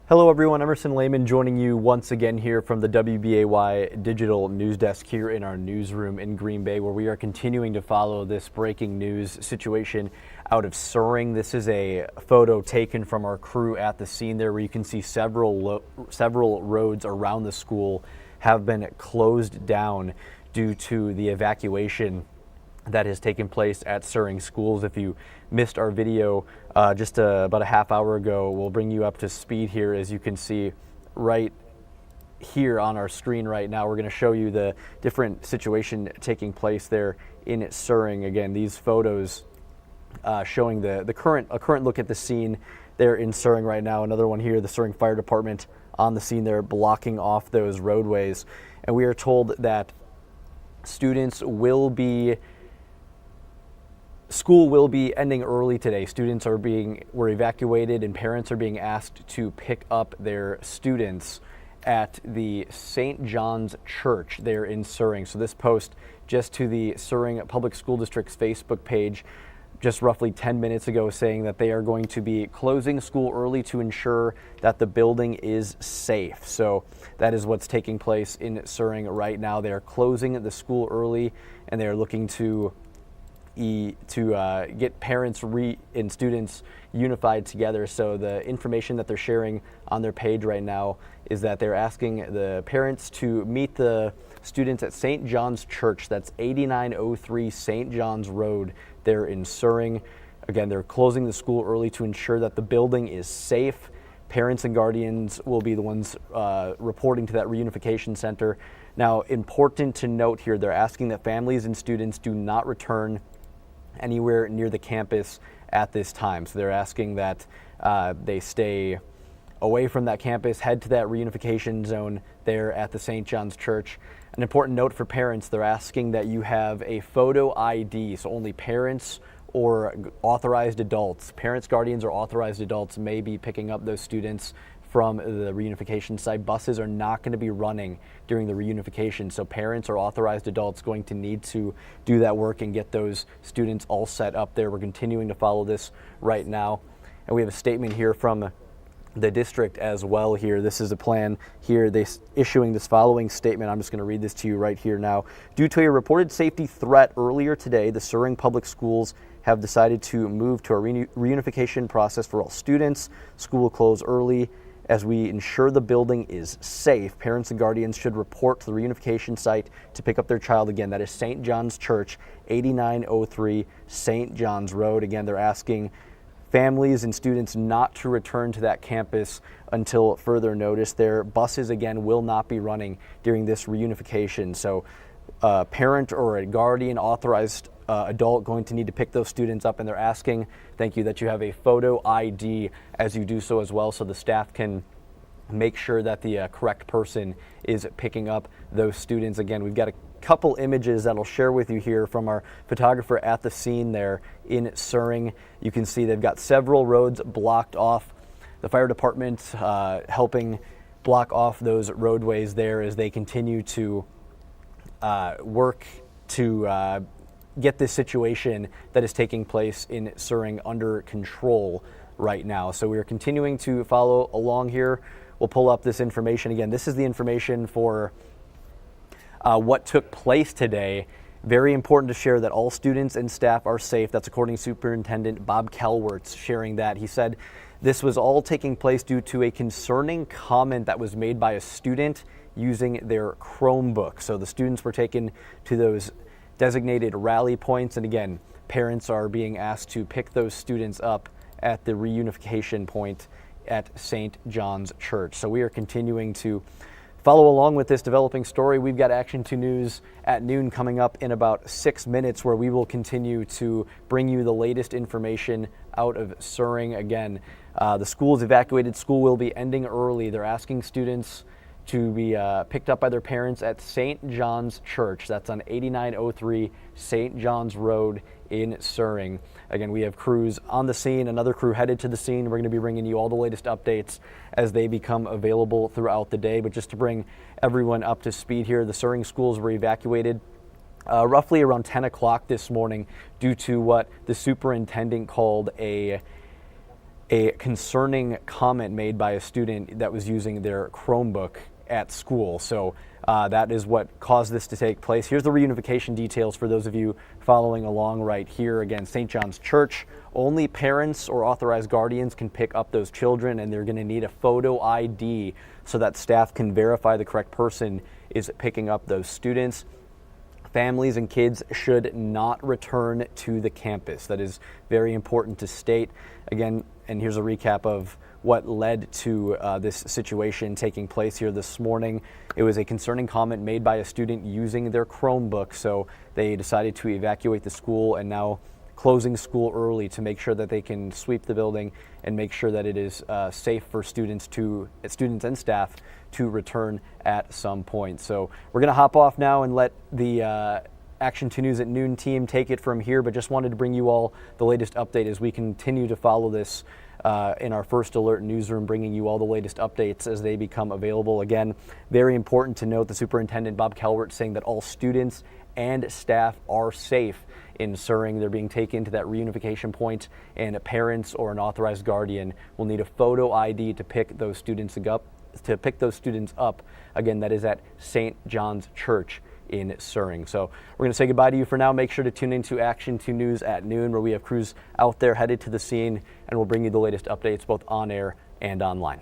Hello everyone, Emerson Lehman joining you once again here from the WBAY digital news desk here in our newsroom in Green Bay, where we are continuing to follow this breaking news situation out of Suring. This is a photo taken from our crew at the scene there, where you can see several roads around the school have been closed down due to the evacuation that has taken place at Suring schools. If you missed our video just about a half hour ago, we'll bring you up to speed here. As you can see right here on our screen right now, we're going to show you the different situation taking place there in Suring. Again, these photos showing the current look at the scene there in Suring right now. Another one here, the Suring Fire Department on the scene there blocking off those roadways. And we are told that school will be ending early today. Students were evacuated, and parents are being asked to pick up their students at the St. John's Church there in Suring. So this post just to the Suring Public School District's Facebook page just roughly 10 minutes ago, saying that they are going to be closing school early to ensure that the building is safe. So that is what's taking place in Suring right now. They are closing the school early, and they are looking to get parents and students unified together. So the information that they're sharing on their page right now is that they're asking the parents to meet the students at St. John's Church. That's 8903 St. John's Road there in Suring. Again, they're closing the school early to ensure that the building is safe. Parents and guardians will be the ones reporting to that reunification center. Now, important to note here, they're asking that families and students do not return anywhere near the campus at this time. So they're asking that they stay away from that campus, head to that reunification zone there at the St. John's Church. An important note for parents, they're asking that you have a photo ID, so only parents or authorized adults, parents, guardians, or authorized adults may be picking up those students from the reunification site. Buses are not going to be running during the reunification, so parents or authorized adults going to need to do that work and get those students all set up there. We're continuing to follow this right now, and we have a statement here from the district as well here. This is a plan here. They issuing this following statement. I'm just going to read this to you right here now. Due to a reported safety threat earlier today, the Suring Public Schools have decided to move to a reunification process for all students. School will close early as we ensure the building is safe. Parents and guardians should report to the reunification site to pick up their child. Again, that is St. John's Church, 8903 St. John's Road. Again, they're asking families and students not to return to that campus until further notice. Their buses, again, will not be running during this reunification. So a parent or a guardian, authorized adult going to need to pick those students up, and they're asking, thank you, that you have a photo ID as you do so as well, so the staff can make sure that the correct person is picking up those students. Again, we've got a couple images that I'll share with you here from our photographer at the scene there in Suring. You can see they've got several roads blocked off the fire department helping block off those roadways there as they continue to work to get this situation that is taking place in Suring under control right now. So we are continuing to follow along here. We'll pull up this information again. This is the information for what took place today. Very important to share that all students and staff are safe. That's according to Superintendent Bob Calwertz sharing that. He said this was all taking place due to a concerning comment that was made by a student using their Chromebook. So the students were taken to those designated rally points, and again, parents are being asked to pick those students up at the reunification point at St. John's Church. So we are continuing to follow along with this developing story. We've got Action 2 News at noon coming up in about 6 minutes, where we will continue to bring you the latest information out of Suring. Again, the school is evacuated. School will be ending early. They're asking students to be picked up by their parents at St. John's Church. That's on 8903 St. John's Road in Suring. Again, we have crews on the scene, another crew headed to the scene. We're going to be bringing you all the latest updates as they become available throughout the day. But just to bring everyone up to speed here, the Suring schools were evacuated roughly around 10 o'clock this morning due to what the superintendent called a concerning comment made by a student that was using their Chromebook at school. So that is what caused this to take place. Here's the reunification details for those of you following along right here. Again, St. John's Church, only parents or authorized guardians can pick up those children, and they're going to need a photo ID so that staff can verify the correct person is picking up those students. Families and kids should not return to the campus. That is very important to state. Again, and here's a recap of what led to this situation taking place here this morning. It was a concerning comment made by a student using their Chromebook, so they decided to evacuate the school and now closing school early to make sure that they can sweep the building and make sure that it is safe for students and staff to return at some point. So we're going to hop off now and let the Action 2 News at noon team take it from here, but just wanted to bring you all the latest update as we continue to follow this in our First Alert newsroom, bringing you all the latest updates as they become available. Again, very important to note the Superintendent Bob Calwertz saying that all students and staff are safe in Suring. They're being taken to that reunification point, and parents or an authorized guardian will need a photo ID to pick those students up. Again, that is at St. John's Church in Suring. So we're going to say goodbye to you for now. Make sure to tune into Action 2 News at noon, where we have crews out there headed to the scene, and we'll bring you the latest updates both on air and online.